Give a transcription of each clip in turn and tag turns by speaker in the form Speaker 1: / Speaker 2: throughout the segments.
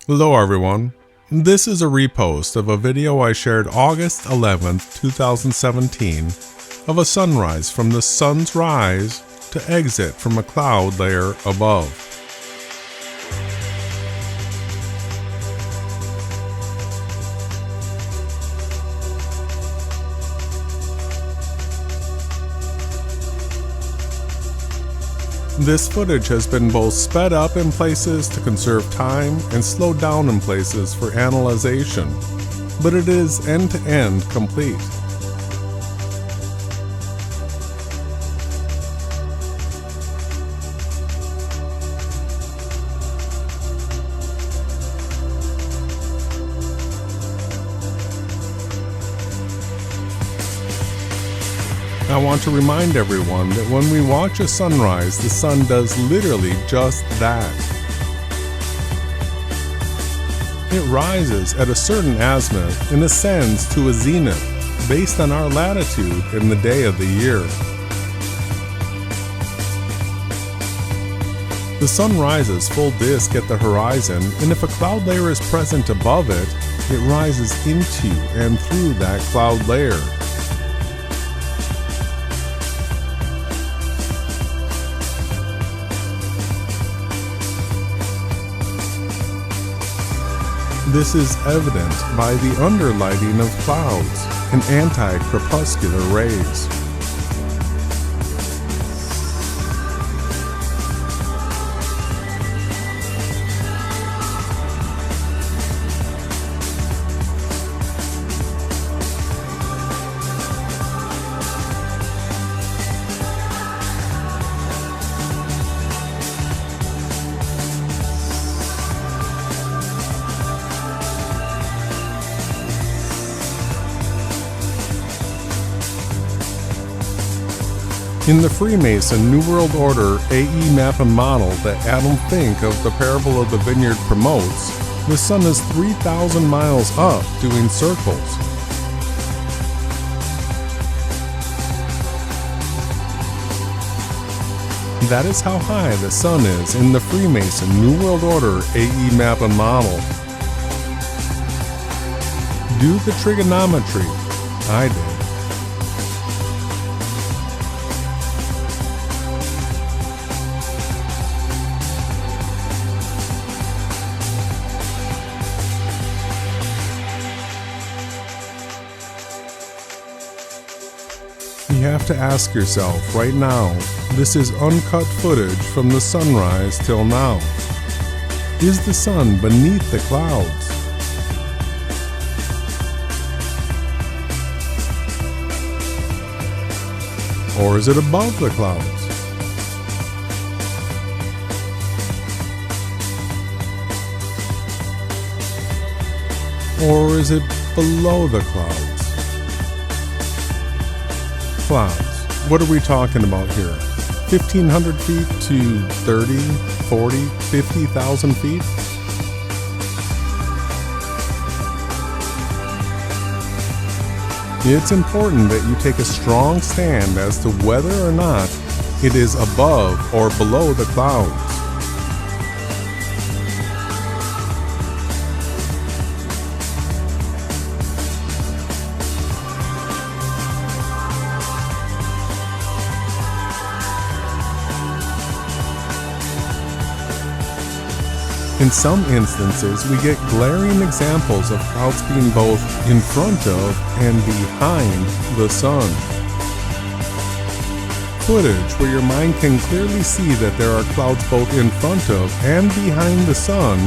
Speaker 1: Hello everyone, this is a repost of a video I shared August 11th, 2017 of a sunrise from the sun's rise to exit from a cloud layer above. This footage has been both sped up in places to conserve time and slowed down in places for analyzation, but it is end-to-end complete. I want to remind everyone that when we watch a sunrise, the sun does literally just that. It rises at a certain azimuth and ascends to a zenith based on our latitude and the day of the year. The sun rises full disk at the horizon, and if a cloud layer is present above it, it rises into and through that cloud layer. This is evident by the underlighting of clouds and anti-crepuscular rays. In the Freemason New World Order AE map and model that Adam Fink of the Parable of the Vineyard promotes, the sun is 3,000 miles up doing circles. That is how high the sun is in the Freemason New World Order AE map and model. Do the trigonometry. I did. You have to ask yourself right now, this is uncut footage from the sunrise till now. Is the sun beneath the clouds? Or is it above the clouds? Or is it below the clouds? Clouds. What are we talking about here? 1,500 feet to 30, 40, 50,000 feet? It's important that you take a strong stand as to whether or not it is above or below the clouds. In some instances, we get glaring examples of clouds being both in front of and behind the sun. Footage where your mind can clearly see that there are clouds both in front of and behind the sun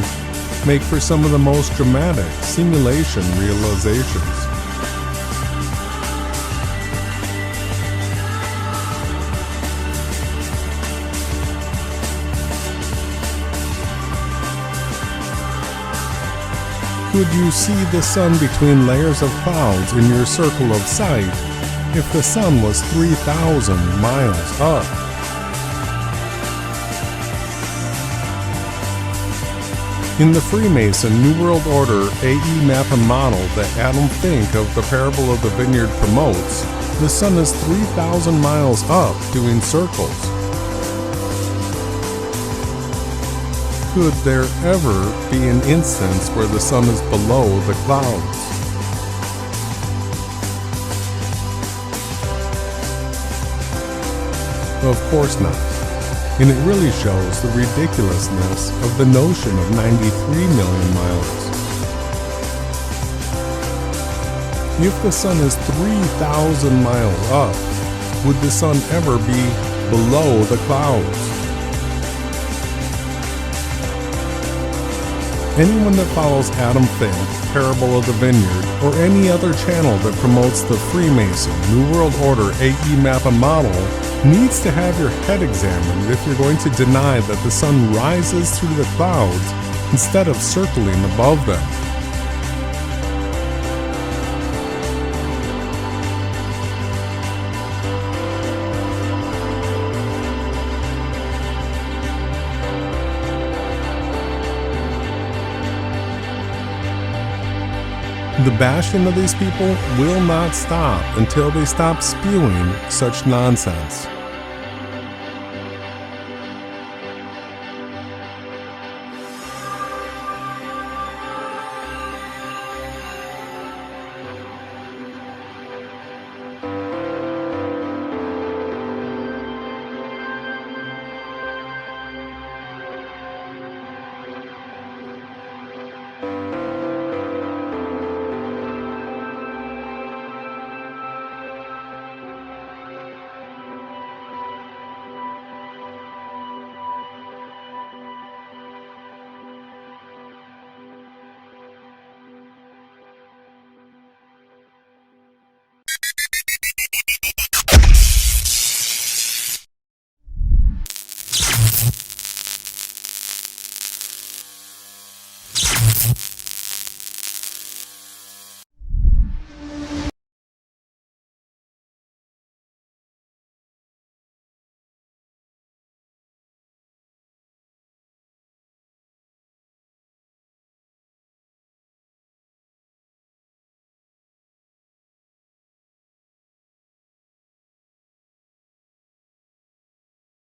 Speaker 1: make for some of the most dramatic simulation realizations. Could you see the sun between layers of clouds in your circle of sight if the sun was 3,000 miles up? In the Freemason New World Order AE map and model that Adam Fink of the Parable of the Vineyard promotes, the sun is 3,000 miles up doing circles. could there ever be an instance where the sun is below the clouds? Of course not. And it really shows the ridiculousness of the notion of 93 million miles. If the sun is 3,000 miles up, would the sun ever be below the clouds? Anyone that follows Adam Fink, Parable of the Vineyard, or any other channel that promotes the Freemason, New World Order AE map and model needs to have your head examined if you're going to deny that the sun rises through the clouds instead of circling above them. The bashing of these people will not stop until they stop spewing such nonsense.